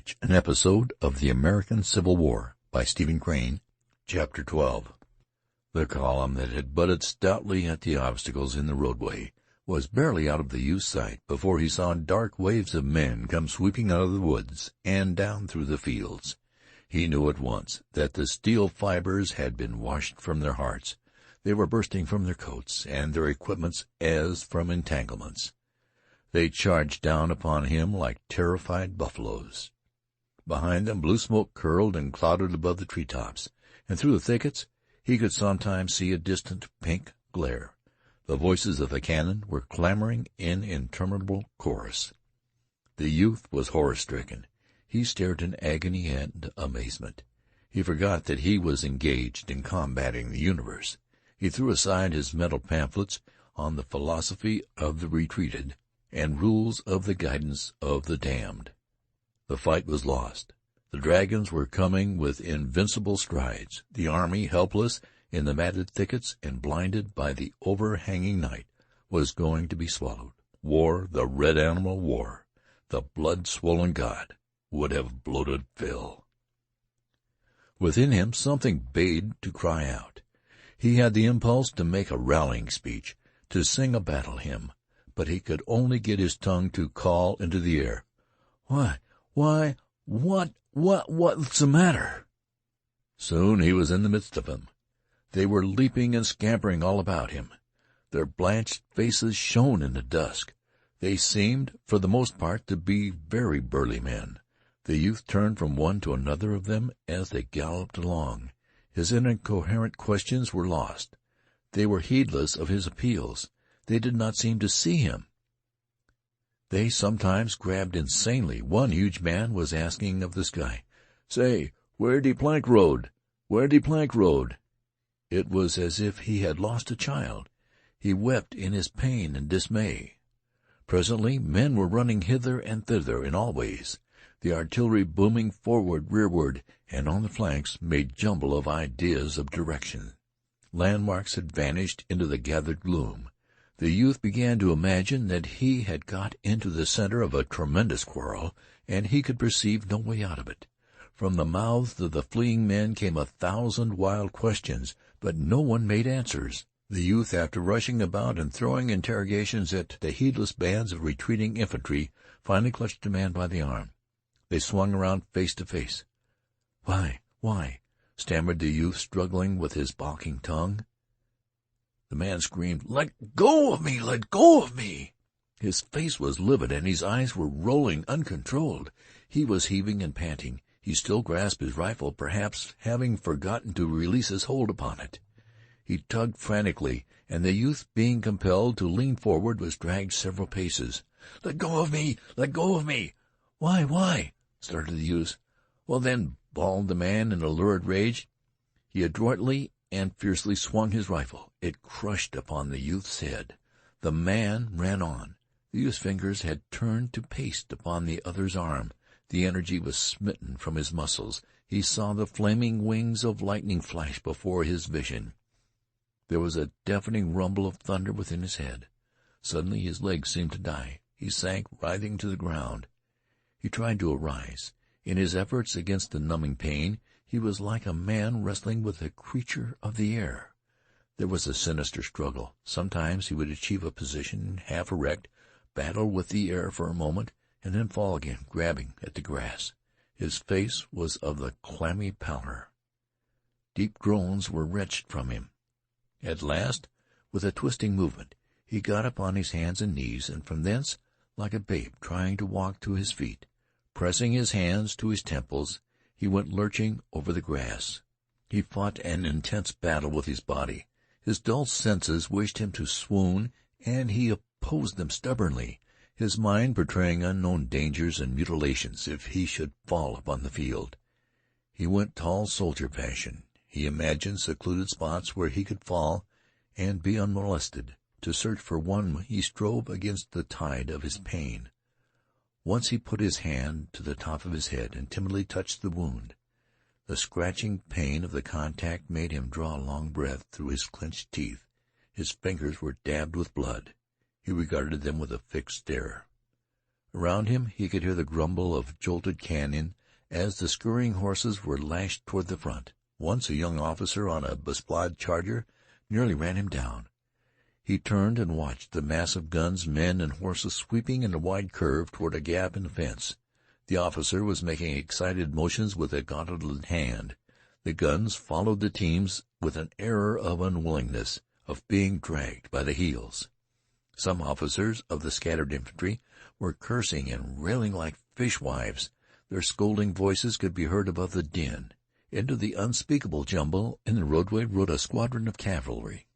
Courage, an episode of the American Civil War by Stephen Crane. Chapter 12. The column that had butted stoutly at the obstacles in the roadway was barely out of the youth's sight before he saw dark waves of men come sweeping out of the woods and down through the fields. He knew at once that the steel fibers had been washed from their hearts. They were bursting from their coats and their equipments as from entanglements. They charged down upon him like terrified buffaloes. Behind them blue smoke curled and clouded above the tree-tops, and through the thickets he could sometimes see a distant pink glare. The voices of the cannon were clamoring in interminable chorus. The youth was horror-stricken. He stared in agony and amazement. He forgot that he was engaged in combating the universe. He threw aside his mental pamphlets on the philosophy of the retreated and rules of the guidance of the damned. The fight was lost. The dragons were coming with invincible strides. The army, helpless in the matted thickets and blinded by the overhanging night, was going to be swallowed. War, the red animal war, the blood-swollen god, would have bloated Phil. Within him something bade to cry out. He had the impulse to make a rallying speech, to sing a battle hymn, but he could only get his tongue to call into the air, What's the matter? Soon he was in the midst of them. They were leaping and scampering all about him. Their blanched faces shone in the dusk. They seemed, for the most part, to be very burly men. The youth turned from one to another of them as they galloped along. His incoherent questions were lost. They were heedless of his appeals. They did not seem to see him. They sometimes grabbed insanely. One huge man was asking of the sky, "Say, where de plank road? Where de plank road?" It was as if he had lost a child. He wept in his pain and dismay. Presently men were running hither and thither in all ways. The artillery booming forward, rearward, and on the flanks made jumble of ideas of direction. Landmarks had vanished into the gathered gloom. The youth began to imagine that he had got into the center of a tremendous quarrel, and he could perceive no way out of it. From the mouths of the fleeing men came 1,000 wild questions, but no one made answers. The youth, after rushing about and throwing interrogations at the heedless bands of retreating infantry, finally clutched a man by the arm. They swung around face to face. Why, stammered the youth, struggling with his balking tongue. The man screamed, "Let go of me! Let go of me!" His face was livid, and his eyes were rolling uncontrolled. He was heaving and panting. He still grasped his rifle, perhaps having forgotten to release his hold upon it. He tugged frantically, and the youth, being compelled to lean forward, was dragged several paces. "Let go of me! Let go of me!" Why?" started the youth. "Well, then," bawled the man in a lurid rage. He adroitly and fiercely swung his rifle. It crushed upon the youth's head. The man ran on. The youth's fingers had turned to paste upon the other's arm. The energy was smitten from his muscles. He saw the flaming wings of lightning flash before his vision. There was a deafening rumble of thunder within his head. Suddenly his legs seemed to die. He sank writhing to the ground. He tried to arise. In his efforts against the numbing pain, he was like a man wrestling with a creature of the air. There was a sinister struggle. Sometimes he would achieve a position, half erect, battle with the air for a moment, and then fall again, grabbing at the grass. His face was of the clammy pallor. Deep groans were wrenched from him. At last, with a twisting movement, he got upon his hands and knees, and from thence, like a babe trying to walk to his feet, pressing his hands to his temples, he went lurching over the grass. He fought an intense battle with his body. His dull senses wished him to swoon, and he opposed them stubbornly, his mind portraying unknown dangers and mutilations if he should fall upon the field. He went tall soldier fashion. He imagined secluded spots where he could fall and be unmolested. To search for one he strove against the tide of his pain. Once he put his hand to the top of his head and timidly touched the wound. The scratching pain of the contact made him draw a long breath through his clenched teeth. His fingers were dabbed with blood. He regarded them with a fixed stare. Around him he could hear the grumble of jolted cannon as the scurrying horses were lashed toward the front. Once a young officer on a besplashed charger nearly ran him down. He turned and watched the mass of guns, men, and horses sweeping in a wide curve toward a gap in the fence. The officer was making excited motions with a gauntleted hand. The guns followed the teams with an air of unwillingness, of being dragged by the heels. Some officers of the scattered infantry were cursing and railing like fishwives. Their scolding voices could be heard above the din. Into the unspeakable jumble in the roadway rode a squadron of cavalry.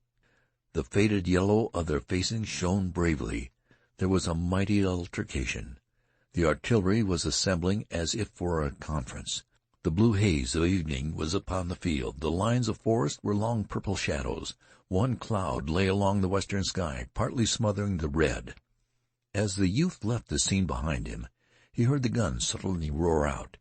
The faded yellow of their facings shone bravely. There was a mighty altercation. The artillery was assembling as if for a conference. The blue haze of evening was upon the field. The lines of forest were long purple shadows. One cloud lay along the western sky, partly smothering the red. As the youth left the scene behind him, he heard the guns suddenly roar out.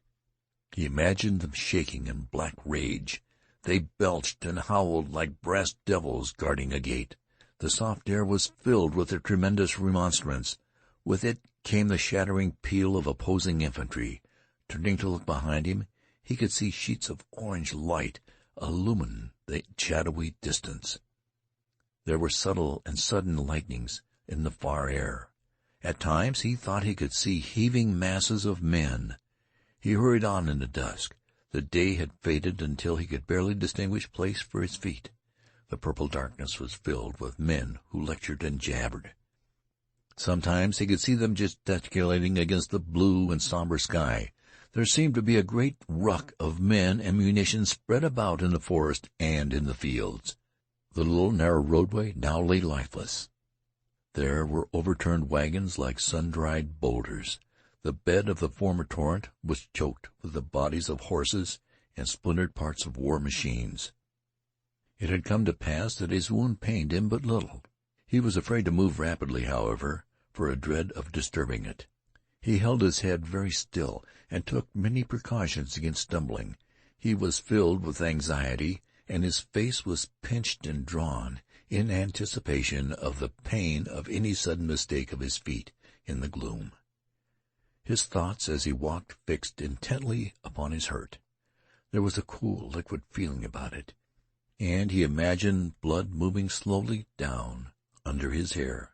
He imagined them shaking in black rage. They belched and howled like brass devils guarding a gate. The soft air was filled with their tremendous remonstrance. With it came the shattering peal of opposing infantry. Turning to look behind him, he could see sheets of orange light illumine the shadowy distance. There were subtle and sudden lightnings in the far air. At times he thought he could see heaving masses of men. He hurried on in the dusk. The day had faded until he could barely distinguish place for his feet. The purple darkness was filled with men who lectured and jabbered. Sometimes he could see them gesticulating against the blue and somber sky. There seemed to be a great ruck of men and munitions spread about in the forest and in the fields. The little narrow roadway now lay lifeless. There were overturned wagons like sun-dried boulders. The bed of the former torrent was choked with the bodies of horses and splintered parts of war machines. It had come to pass that his wound pained him but little. He was afraid to move rapidly, however, for a dread of disturbing it. He held his head very still and took many precautions against stumbling. He was filled with anxiety, and his face was pinched and drawn in anticipation of the pain of any sudden mistake of his feet in the gloom. His thoughts as he walked fixed intently upon his hurt. There was a cool, liquid feeling about it, and he imagined blood moving slowly down under his hair.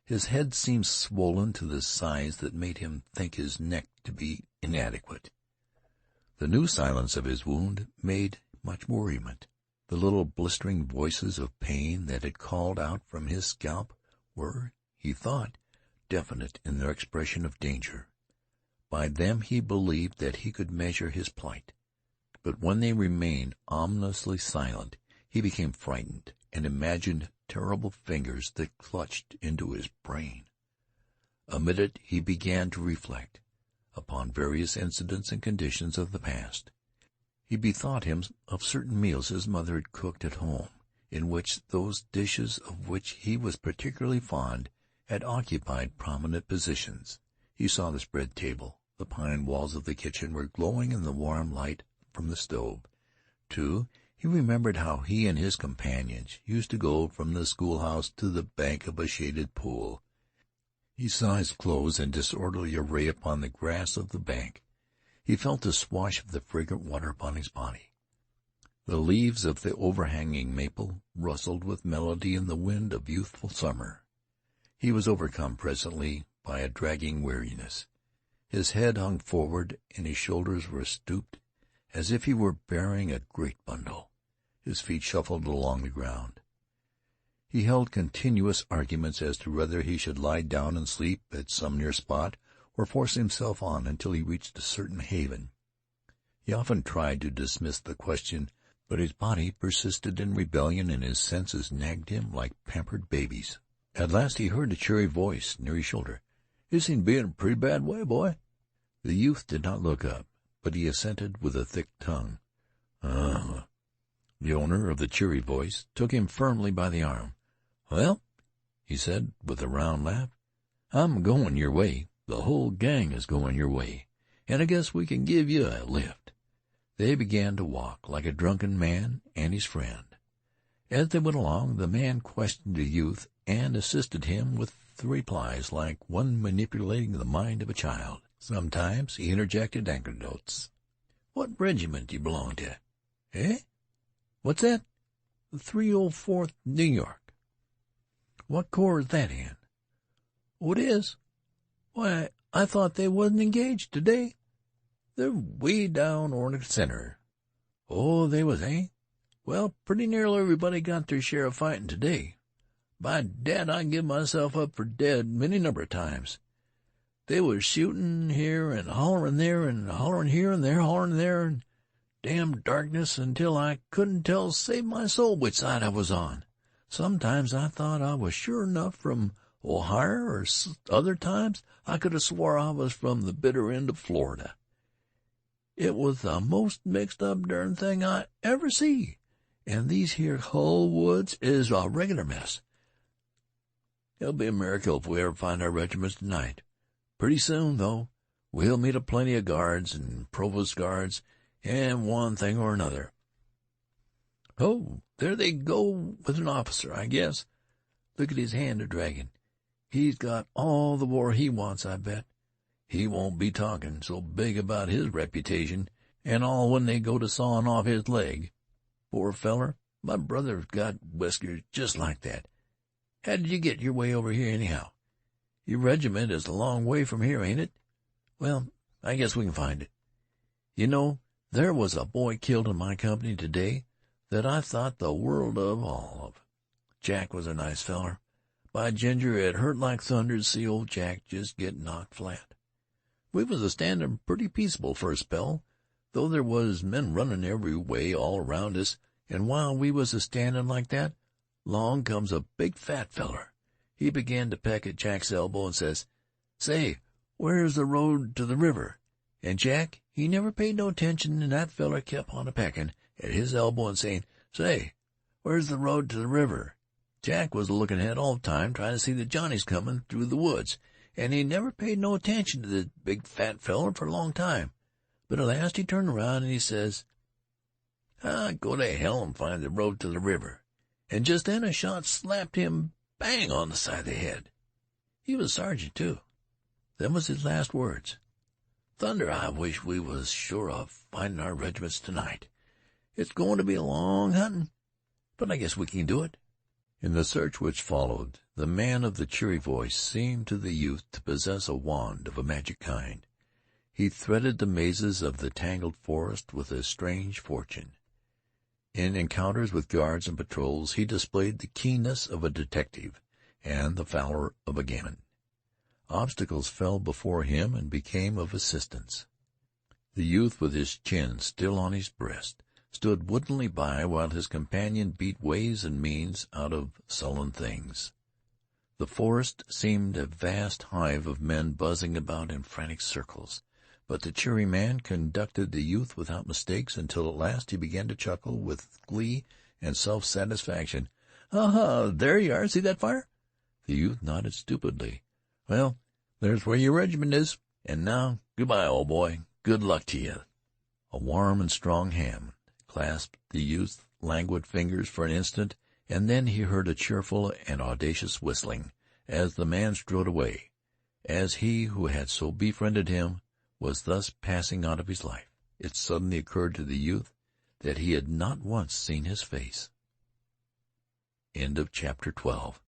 His head seemed swollen to the size that made him think his neck to be inadequate. The new silence of his wound made much worriment. The little blistering voices of pain that had called out from his scalp were, he thought, definite in their expression of danger. By them he believed that he could measure his plight. But when they remained ominously silent, he became frightened and imagined terrible fingers that clutched into his brain. Amid it he began to reflect upon various incidents and conditions of the past. He bethought him of certain meals his mother had cooked at home, in which those dishes of which he was particularly fond had occupied prominent positions. He saw the spread table. The pine walls of the kitchen were glowing in the warm light from the stove. Too, he remembered how he and his companions used to go from the schoolhouse to the bank of a shaded pool. He saw his clothes in disorderly array upon the grass of the bank. He felt the swash of the fragrant water upon his body. The leaves of the overhanging maple rustled with melody in the wind of youthful summer. He was overcome presently by a dragging weariness. His head hung forward, and his shoulders were stooped, as if he were bearing a great bundle. His feet shuffled along the ground. He held continuous arguments as to whether he should lie down and sleep at some near spot, or force himself on until he reached a certain haven. He often tried to dismiss the question, but his body persisted in rebellion, and his senses nagged him like pampered babies. At last he heard a cheery voice near his shoulder. "You seem to be in a pretty bad way, boy." The youth did not look up, but he assented with a thick tongue. The owner of the cheery voice took him firmly by the arm. "Well," he said with a round laugh, "I'm going your way. The whole gang is going your way, and I guess we can give you a lift." They began to walk like a drunken man and his friend. As they went along, the man questioned the youth and assisted him with the replies like one manipulating the mind of a child. Sometimes he interjected anecdotes. "What regiment do you belong to?" "Eh? What's that?" "The 304th New York." "What corps is that in?" "Oh, it is? Why, I thought they wasn't engaged today." "They're way down Ornick Center." "Oh, they was, eh? Well, pretty nearly everybody got their share of fighting today. By dad, I give myself up for dead many number of times. They was shooting here and hollering there and hollering here and there, hollering there, and damn darkness until I couldn't tell save my soul which side I was on. Sometimes I thought I was sure enough from Ohio, or other times I could have swore I was from the bitter end of Florida. It was the most mixed-up darn thing I ever see, and these here Hull woods is a regular mess. It'll be a miracle if we ever find our regiments tonight. Pretty soon, though, we'll meet a plenty of guards and provost guards and one thing or another. Oh, there they go with an officer, I guess. Look at his hand a-dragging. He's got all the war he wants, I bet. He won't be talking so big about his reputation and all when they go to sawing off his leg. Poor feller, my brother's got whiskers just like that. How did you get your way over here, anyhow? Your regiment is a long way from here, ain't it? Well, I guess we can find it. You know, there was a boy killed in my company today that I thought the world of all of. Jack was a nice feller. By ginger, it hurt like thunder to see old Jack just get knocked flat. We was a-standing pretty peaceable for a spell, though there was men running every way all around us, and while we was a-standing like that, 'long comes a big fat feller. He began to peck at Jack's elbow and says, "Say, where's the road to the river?" And Jack, he never paid no attention, and that feller kept on a-pecking at his elbow and saying, "Say, where's the road to the river?" Jack was looking ahead all the time, trying to see the Johnnies coming through the woods, and he never paid no attention to the big fat feller for a long time. But at last he turned around and he says, "Go to hell and find the road to the river." And just then a shot slapped him bang on the side of the head. He was a sergeant, too. Them was his last words. Thunder, I wish we was sure of finding our regiments tonight. It's going to be a long hunting, but I guess we can do it. In the search which followed, the man of the cheery voice seemed to the youth to possess a wand of a magic kind. He threaded the mazes of the tangled forest with a strange fortune. In encounters with guards and patrols he displayed the keenness of a detective and the valor of a gamin. Obstacles fell before him and became of assistance. The youth, with his chin still on his breast, stood woodenly by while his companion beat ways and means out of sullen things. The forest seemed a vast hive of men buzzing about in frantic circles, but the cheery man conducted the youth without mistakes until at last he began to chuckle with glee and self-satisfaction. "Aha, there you are. See that fire?" The youth nodded stupidly. "Well, there's where your regiment is. And now, goodbye, old boy. Good luck to you." A warm and strong hand clasped the youth's languid fingers for an instant, and then he heard a cheerful and audacious whistling as the man strode away, as he who had so befriended him was thus passing out of his life. It suddenly occurred to the youth that he had not once seen his face. End of chapter 12.